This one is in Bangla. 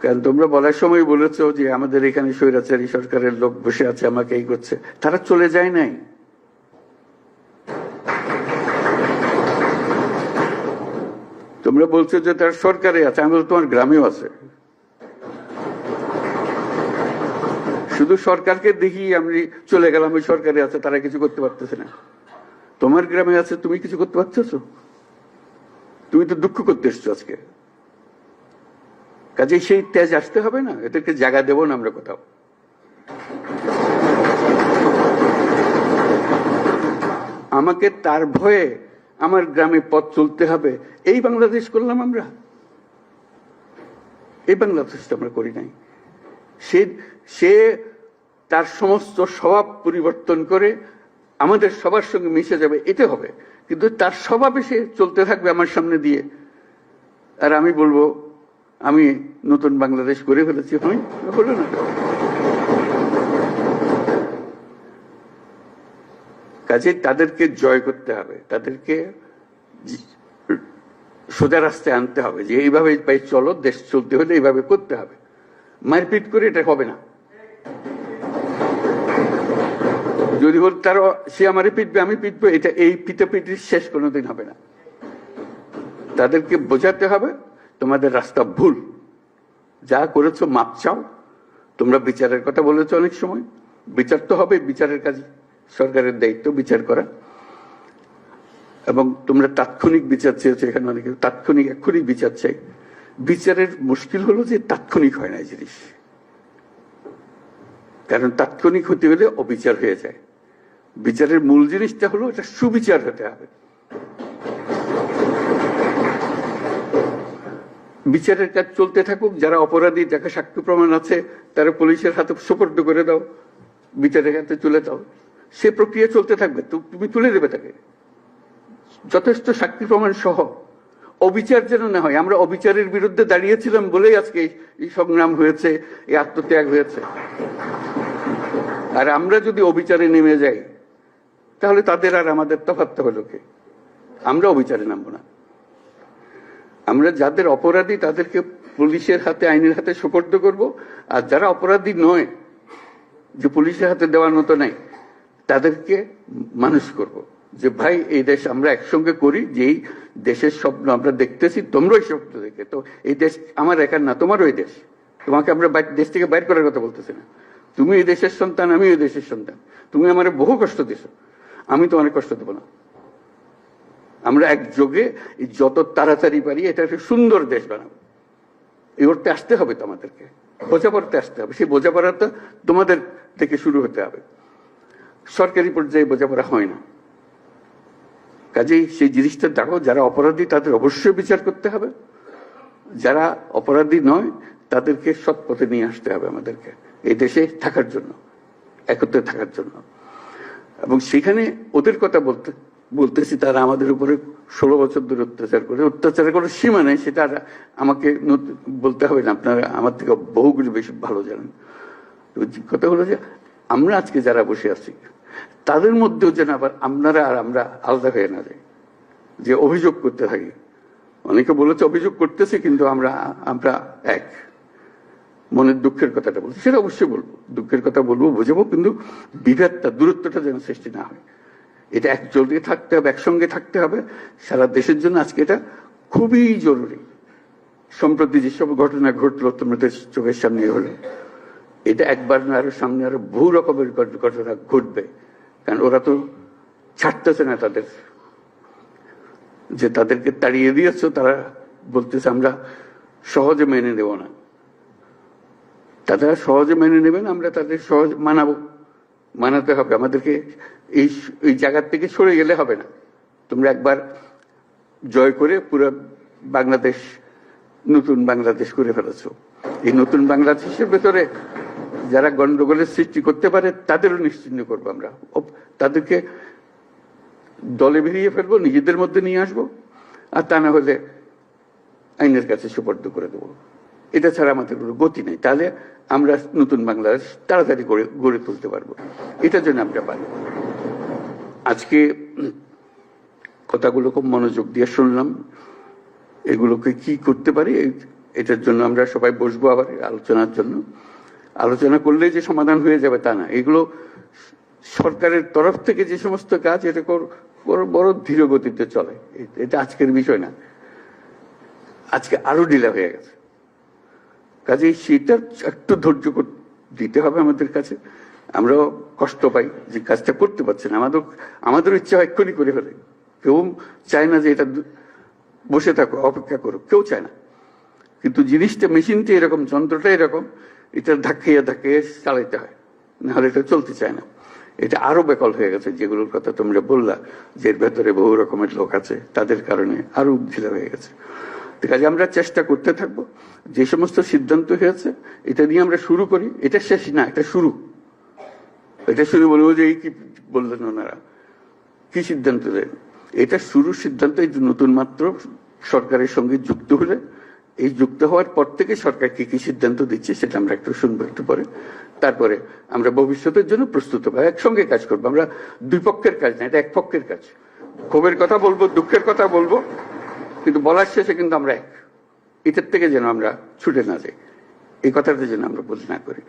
কারণ তোমরা বলার সময় বলেছো যে আমাদের এখানে স্বৈরাচারী সরকারের লোক বসে আছে, আমাকে এই করছে। তারা চলে যায় নাই। তোমরা বলছো যে তার সরকারে আছে, আমি বলছি তোমার গ্রামেও আছে। শুধু সরকারকে দেখি আমি চলে গেলাম ওই সরকারে আছে, তারা কিছু করতে পারতেছে না। তোমার গ্রামে আছে, তুমি কিছু করতে পারতেছো? তুমি তো দুঃখ করতে এসছো আজকে। কাজে সেই তেজ আসতে হবে না, এদেরকে জায়গা দেবো না আমরা কোথাও। আমাকে তার ভয়ে আমার গ্রামে পথ চলতে হবে, এই বাংলাদেশ করলাম আমরা? এই বাংলাদেশটা আমরা করি নাই। সে তার সমস্ত স্বভাব পরিবর্তন করে আমাদের সবার সঙ্গে মিশে যাবে, এটা হবে। কিন্তু তার স্বভাবে সে চলতে থাকবে আমার সামনে দিয়ে, আর আমি বলবো আমি নতুন বাংলাদেশ করে ফেলেছি। হলো না। কাজে তাদেরকে জয় করতে হবে, তাদেরকে সোজা রাস্তায় আনতে হবে, যে এইভাবে চলো, দেশ চলতে হলে এইভাবে করতে হবে। মারপিট করে এটা হবে না। যদি বল তার সে আমারে পিটবে, আমি পিটবো, এটা এই পিটাপিটির শেষ কোনোদিন হবে না। তাদেরকে বোঝাতে হবে তোমাদের রাস্তা ভুল, যা করেছো মাপ চাও। তোমরা বিচারের কথা বলেছো অনেক সময়, বিচার তো হবে, বিচারের কাজ সরকারের দায়িত্ব বিচার করা। এবং তোমরা তাৎক্ষণিক বিচার চেয়েছো, এখানে অনেকে তাৎক্ষণিক এক্ষুনি বিচার চাই। বিচারের মুশকিল হলো যে তাৎক্ষণিক হয় না এই জিনিস, কারণ তাৎক্ষণিক হতে হলে অবিচার হয়ে যায়। বিচারের মূল জিনিসটা হলো এটা সুবিচার হতে হবে। বিচারের কাজ চলতে থাকুক, যারা অপরাধী, যাকে সাক্ষ্য প্রমাণ আছে, তারা পুলিশের হাতে সুপর্দ করে দাও, বিচারের হাতে তুলে দাও, সে প্রক্রিয়া চলতে থাকবে। তুমি তুলে দেবে তাকে, যথেষ্ট সাক্ষী প্রমাণ সহ। অবিচার যেন না হয়। আমরা অবিচারের বিরুদ্ধে দাঁড়িয়েছিলাম বলেই আজকে এই সংগ্রাম হয়েছে, এই আত্মত্যাগ হয়েছে। আর আমরা যদি অবিচারে নেমে যাই, তাহলে তাদের আর আমাদের তফাৎ হলো কি? আমরা অবিচারে নামবো না। আমরা যাদের অপরাধী তাদেরকে পুলিশের হাতে, আইনের হাতে সুপর্দ করব। আর যারা অপরাধী নয়, যে পুলিশের হাতে দেওয়ার মতো নাই, তাদেরকে মানুষ করব, যে ভাই এই দেশ আমরা একসঙ্গে করি, যেই দেশের স্বপ্ন আমরা দেখতেছি, তোমরাই স্বপ্ন দেখে। তো এই দেশ আমার একার না, তোমারও এই দেশ। তোমাকে আমরা দেশ থেকে বাইর করার কথা বলতেছি না। তুমি এই দেশের সন্তান, আমি এই দেশের সন্তান। তুমি আমার বহু কষ্ট দিছো, আমি তো অনেক কষ্ট দেবো না। আমরা একযোগে যত তাড়াতাড়ি পারি এটা একটা সুন্দর দেশ বানাবো। এই করতে আসতে হবে তো আমাদেরকে, বোঝাপড়াতে আসতে হবে। সেই বোঝাপড়াটা তোমাদের থেকে শুরু হতে হবে। সরকারি পর্যায়ে বোঝাপড়া হয় না। কাজেই সেই জিনিসটা দেখো, যারা অপরাধী তাদের অবশ্যই বিচার করতে হবে, যারা অপরাধী নয় তাদেরকে সৎ পথে নিয়ে আসতে হবে আমাদেরকে, এই দেশে থাকার জন্য, একত্রে থাকার জন্য। এবং সেখানে ওদের কথা বলতেছি, তারা আমাদের উপরে 16 বছর ধরে অত্যাচার করে সীমা নেই। সেটা আমাকে বলতে হবে না, আপনারা আমার থেকে বহুগুলো বেশি ভালো জানেন। কথা হলো যে আমরা আজকে যারা বসে আছি তাদের মধ্যেও যেন আবার আপনারা আর আমরা আলাদা হয়ে না যাই, যে অভিযোগ করতে থাকি। অনেকে বলেছে অভিযোগ করতেছে, কিন্তু আমরা এক। মনের দুঃখের কথাটা বলছি, সেটা অবশ্যই বলবো, দুঃখের কথা বলবো, বুঝাবো, কিন্তু বিভেদটা, দূরত্বটা যেন সৃষ্টি না হয়। এটা একজোটে থাকতে হবে, একসঙ্গে থাকতে হবে সারা দেশের জন্য। আজকে এটা খুবই জরুরি। সম্প্রতি যেসব ঘটনা ঘটলো তোমাদের চোখের সামনে হলো, এটা একবার না, আরো সামনে আরো বহু রকমের ঘটনা ঘটবে। কারণ ওরা তো ছাড়তেছে না তাদের, যে তাদেরকে তাড়িয়ে দিয়েছ, তারা বলতেছে আমরা সহজে মেনে নেব না। তারা সহজে মেনে নেবেন, আমরা তাদের সহজ মানাতে হবে আমাদেরকে। এই জায়গার থেকে সরে গেলে হবে না। তোমরা একবার জয় করে পুরো বাংলাদেশ নতুন বাংলাদেশ করে ফেলেছো। এই নতুন বাংলাদেশের ভেতরে যারা গন্ডগোলের সৃষ্টি করতে পারে তাদেরও নিশ্চিহ্ন করবো আমরা। তাদেরকে দলে বেরিয়ে ফেলবো, নিজেদের মধ্যে নিয়ে আসবো, আর তা না হলে আইনের কাছে সুপর্দ করে দেবো। এটা ছাড়া আমাদের কোনো গতি নেই। তাহলে আমরা নতুন বাংলাদেশ তাড়াতাড়ি গড়ে তুলতে পারবো। এটার জন্য আমরা পারি। আজকে কথাগুলো খুব মনোযোগ দিয়ে শুনলাম, এগুলোকে কি করতে পারি এটার জন্য আমরা সবাই বসবো আবার আলোচনার জন্য। আলোচনা করলেই যে সমাধান হয়ে যাবে তা না, এগুলো সরকারের তরফ থেকে যে সমস্ত কাজ এটা বড় ধীর গতিতে চলে, এটা আজকের বিষয় না, আজকে আরো ডিলে হয়ে গেছে। কাজে সেটা একটু ধৈর্য দিতে হবে আমাদের কাছে। আমরাও কষ্ট পাই যে কাজটা করতে পারছি না, আমাদের ইচ্ছা এক্ষুনি করে ফেলে। কেউ চায় না যে এটা বসে থাকো অপেক্ষা করো, কেউ চায় না। কিন্তু জিনিসটা, মেশিনটা এরকম, যন্ত্রটা এরকম, এটা ধাক্কাইয়া ধাক্কাইয়া চালাইতে হয়, নাহলে এটা চলতে চায় না। এটা আরো বেকল হয়ে গেছে, যেগুলোর কথা তোমরা বললা যে এর ভেতরে বহু রকমের লোক আছে, তাদের কারণে আরো ঢিলা হয়ে গেছে। কাজে আমরা চেষ্টা করতে থাকবো, যে সমস্ত সিদ্ধান্ত হয়েছে এটা নিয়ে আমরা শুরু করি। এটা শেষ না, এটা শুরু। এটা শুরু বলবো যে এই কি বললেন ওনারা, কি সিদ্ধান্ত দেন, এটা শুরু সিদ্ধান্ত। এই নতুন মাত্র সরকারের সঙ্গে যুক্ত হলে, এই যুক্ত হওয়ার পর থেকে সরকার কি কি সিদ্ধান্ত দিচ্ছে সেটা আমরা একটু শুনবো একটু পরে। তারপরে আমরা ভবিষ্যতের জন্য প্রস্তুত হবো, একসঙ্গে কাজ করবো। আমরা দুই পক্ষের কাজ না, এটা এক পক্ষের কাজ। ক্ষোভের কথা বলবো, দুঃখের কথা বলবো, কিন্তু বলার শেষে কিন্তু আমরা এক। এটার থেকে যেন আমরা ছুটে না যাই, এই কথাটা যেন আমরা বলতে না করি।